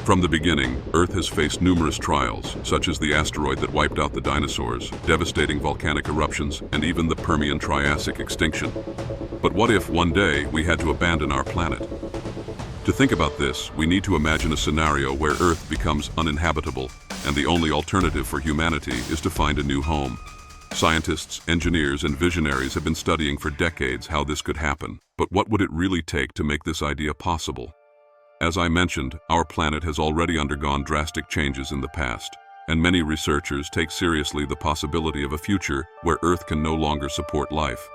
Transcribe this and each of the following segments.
From the beginning, Earth has faced numerous trials, such as the asteroid that wiped out the dinosaurs, devastating volcanic eruptions, and even the Permian-Triassic extinction. But what if, one day, we had to abandon our planet? To think about this, we need to imagine a scenario where Earth becomes uninhabitable, and the only alternative for humanity is to find a new home. Scientists, engineers, and visionaries have been studying for decades how this could happen. But what would it really take to make this idea possible? As I mentioned, our planet has already undergone drastic changes in the past, and many researchers take seriously the possibility of a future where Earth can no longer support life.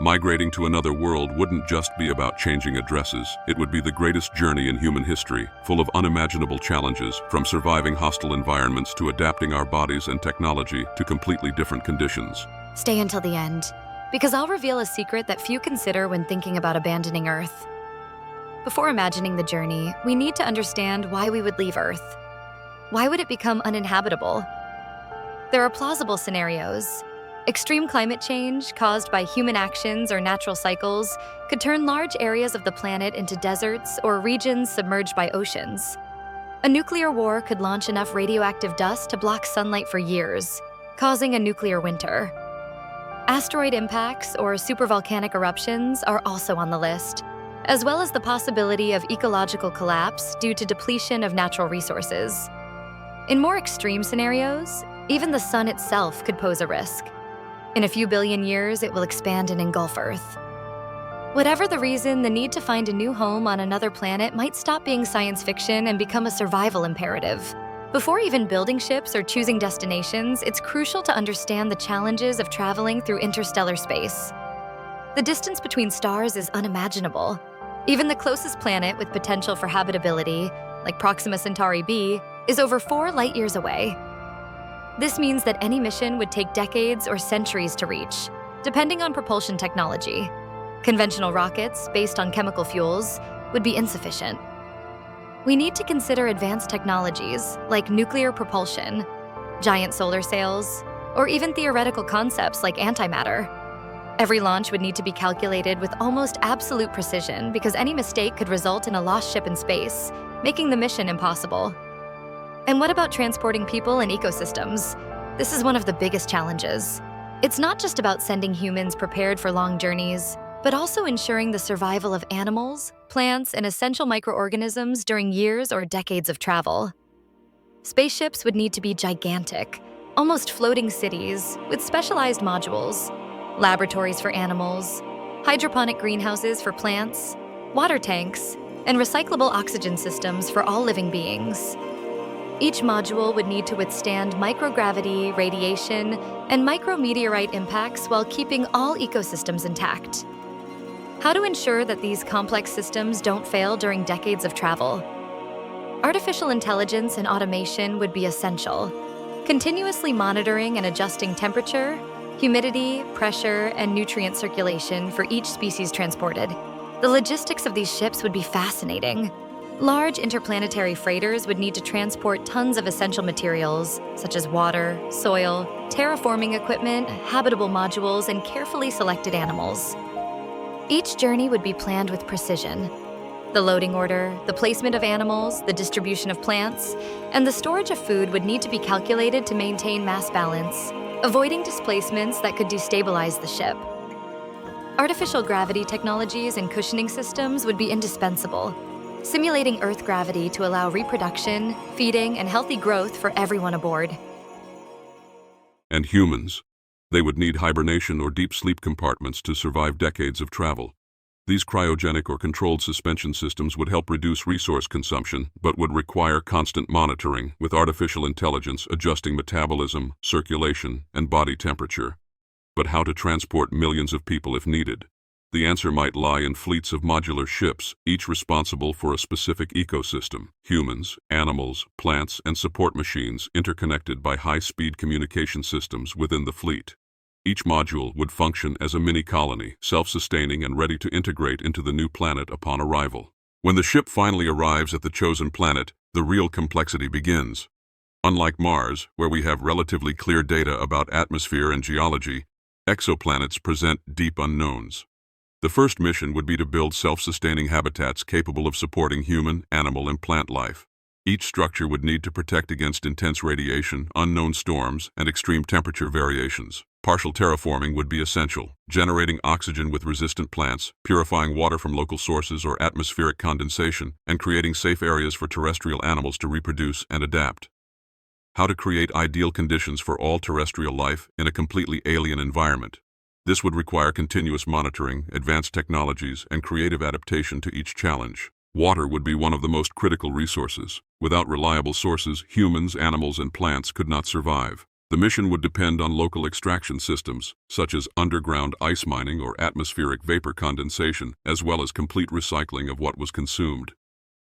Migrating to another world wouldn't just be about changing addresses, it would be the greatest journey in human history, full of unimaginable challenges, from surviving hostile environments to adapting our bodies and technology to completely different conditions. Stay until the end, because I'll reveal a secret that few consider when thinking about abandoning Earth. Before imagining the journey, we need to understand why we would leave Earth. Why would it become uninhabitable? There are plausible scenarios. Extreme climate change caused by human actions or natural cycles could turn large areas of the planet into deserts or regions submerged by oceans. A nuclear war could launch enough radioactive dust to block sunlight for years, causing a nuclear winter. Asteroid impacts or supervolcanic eruptions are also on the list, as well as the possibility of ecological collapse due to depletion of natural resources. In more extreme scenarios, even the sun itself could pose a risk. In a few billion years, it will expand and engulf Earth. Whatever the reason, the need to find a new home on another planet might stop being science fiction and become a survival imperative. Before even building ships or choosing destinations, it's crucial to understand the challenges of traveling through interstellar space. The distance between stars is unimaginable. Even the closest planet with potential for habitability, like Proxima Centauri b, is over 4 light-years away. This means that any mission would take decades or centuries to reach, depending on propulsion technology. Conventional rockets, based on chemical fuels, would be insufficient. We need to consider advanced technologies like nuclear propulsion, giant solar sails, or even theoretical concepts like antimatter. Every launch would need to be calculated with almost absolute precision because any mistake could result in a lost ship in space, making the mission impossible. And what about transporting people and ecosystems? This is one of the biggest challenges. It's not just about sending humans prepared for long journeys, but also ensuring the survival of animals, plants, and essential microorganisms during years or decades of travel. Spaceships would need to be gigantic, almost floating cities with specialized modules, laboratories for animals, hydroponic greenhouses for plants, water tanks, and recyclable oxygen systems for all living beings. Each module would need to withstand microgravity, radiation, and micrometeorite impacts while keeping all ecosystems intact. How to ensure that these complex systems don't fail during decades of travel? Artificial intelligence and automation would be essential, continuously monitoring and adjusting temperature, humidity, pressure, and nutrient circulation for each species transported. The logistics of these ships would be fascinating. Large interplanetary freighters would need to transport tons of essential materials, such as water, soil, terraforming equipment, habitable modules, and carefully selected animals. Each journey would be planned with precision. The loading order, the placement of animals, the distribution of plants, and the storage of food would need to be calculated to maintain mass balance, avoiding displacements that could destabilize the ship. Artificial gravity technologies and cushioning systems would be indispensable, simulating Earth gravity to allow reproduction, feeding, and healthy growth for everyone aboard. And humans. They would need hibernation or deep sleep compartments to survive decades of travel. These cryogenic or controlled suspension systems would help reduce resource consumption, but would require constant monitoring, with artificial intelligence adjusting metabolism, circulation, and body temperature. But how to transport millions of people if needed? The answer might lie in fleets of modular ships, each responsible for a specific ecosystem: humans, animals, plants, and support machines interconnected by high-speed communication systems within the fleet. Each module would function as a mini-colony, self-sustaining and ready to integrate into the new planet upon arrival. When the ship finally arrives at the chosen planet, the real complexity begins. Unlike Mars, where we have relatively clear data about atmosphere and geology, exoplanets present deep unknowns. The first mission would be to build self-sustaining habitats capable of supporting human, animal, and plant life. Each structure would need to protect against intense radiation, unknown storms, and extreme temperature variations. Partial terraforming would be essential, generating oxygen with resistant plants, purifying water from local sources or atmospheric condensation, and creating safe areas for terrestrial animals to reproduce and adapt. How to create ideal conditions for all terrestrial life in a completely alien environment. This would require continuous monitoring, advanced technologies, and creative adaptation to each challenge. Water would be one of the most critical resources. Without reliable sources, humans, animals, and plants could not survive. The mission would depend on local extraction systems, such as underground ice mining or atmospheric vapor condensation, as well as complete recycling of what was consumed.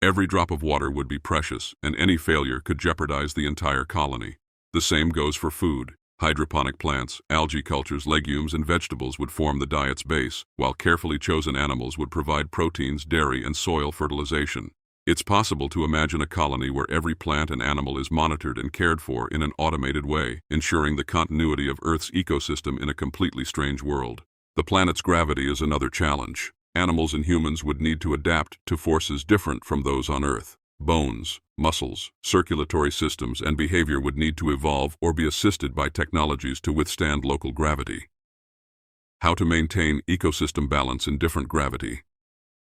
Every drop of water would be precious, and any failure could jeopardize the entire colony. The same goes for food. Hydroponic plants, algae cultures, legumes, and vegetables would form the diet's base, while carefully chosen animals would provide proteins, dairy, and soil fertilization. It's possible to imagine a colony where every plant and animal is monitored and cared for in an automated way, ensuring the continuity of Earth's ecosystem in a completely strange world. The planet's gravity is another challenge. Animals and humans would need to adapt to forces different from those on Earth. Bones, muscles, circulatory systems, and behavior would need to evolve or be assisted by technologies to withstand local gravity. How to maintain ecosystem balance in different gravity.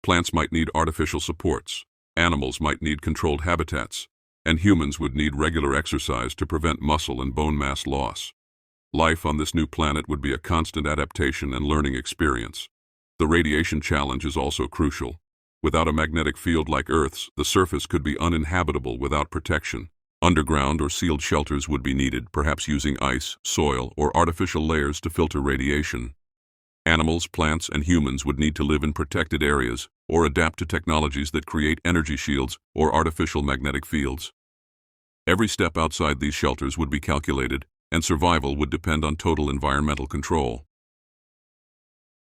Plants might need artificial supports. Animals might need controlled habitats, and humans would need regular exercise to prevent muscle and bone mass loss. Life on this new planet would be a constant adaptation and learning experience. The radiation challenge is also crucial. Without a magnetic field like Earth's, the surface could be uninhabitable without protection. Underground or sealed shelters would be needed, perhaps using ice, soil, or artificial layers to filter radiation. Animals, plants, and humans would need to live in protected areas or adapt to technologies that create energy shields or artificial magnetic fields. Every step outside these shelters would be calculated, and survival would depend on total environmental control.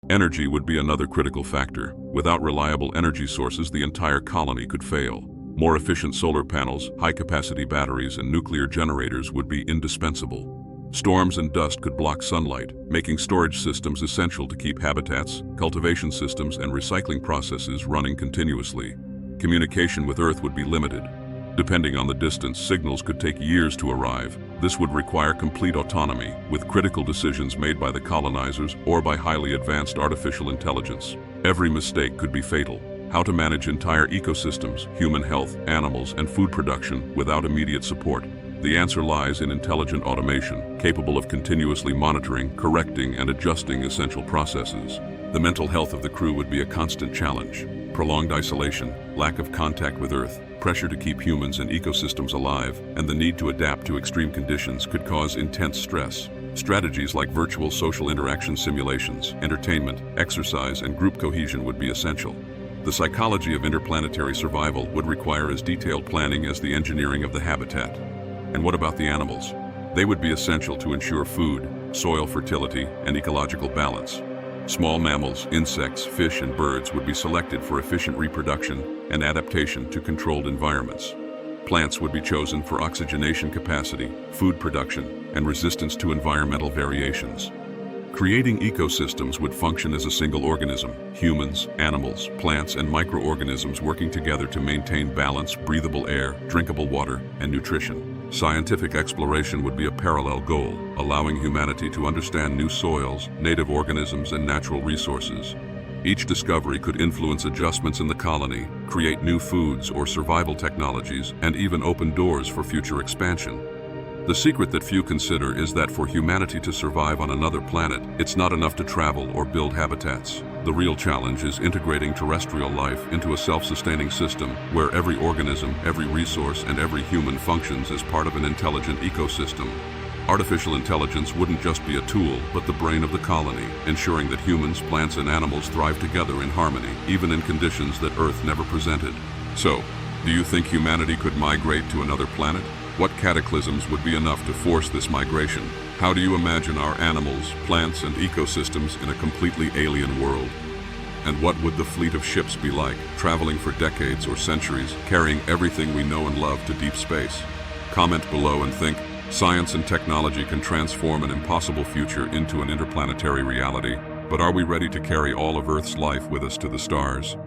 Energy would be another critical factor. Without reliable energy sources, the entire colony could fail. More efficient solar panels, high-capacity batteries, and nuclear generators would be indispensable. Storms and dust could block sunlight, making storage systems essential to keep habitats, cultivation systems, and recycling processes running continuously. Communication with Earth would be limited. Depending on the distance, signals could take years to arrive. This would require complete autonomy, with critical decisions made by the colonizers or by highly advanced artificial intelligence. Every mistake could be fatal. How to manage entire ecosystems, human health, animals, and food production without immediate support. The answer lies in intelligent automation, capable of continuously monitoring, correcting, and adjusting essential processes. The mental health of the crew would be a constant challenge. Prolonged isolation, lack of contact with Earth, pressure to keep humans and ecosystems alive, and the need to adapt to extreme conditions could cause intense stress. Strategies like virtual social interaction simulations, entertainment, exercise, and group cohesion would be essential. The psychology of interplanetary survival would require as detailed planning as the engineering of the habitat. And what about the animals? They would be essential to ensure food, soil fertility, and ecological balance. Small mammals, insects, fish, and birds would be selected for efficient reproduction and adaptation to controlled environments. Plants would be chosen for oxygenation capacity, food production, and resistance to environmental variations. Creating ecosystems would function as a single organism, humans, animals, plants, and microorganisms working together to maintain balance, breathable air, drinkable water, and nutrition. Scientific exploration would be a parallel goal, allowing humanity to understand new soils, native organisms, and natural resources. Each discovery could influence adjustments in the colony, create new foods or survival technologies, and even open doors for future expansion. The secret that few consider is that for humanity to survive on another planet, it's not enough to travel or build habitats. The real challenge is integrating terrestrial life into a self-sustaining system where every organism, every resource, and every human functions as part of an intelligent ecosystem. Artificial intelligence wouldn't just be a tool, but the brain of the colony, ensuring that humans, plants, and animals thrive together in harmony, even in conditions that Earth never presented. So, do you think humanity could migrate to another planet? What cataclysms would be enough to force this migration? How do you imagine our animals, plants, and ecosystems in a completely alien world? And what would the fleet of ships be like, traveling for decades or centuries, carrying everything we know and love to deep space? Comment below and think, science and technology can transform an impossible future into an interplanetary reality, but are we ready to carry all of Earth's life with us to the stars?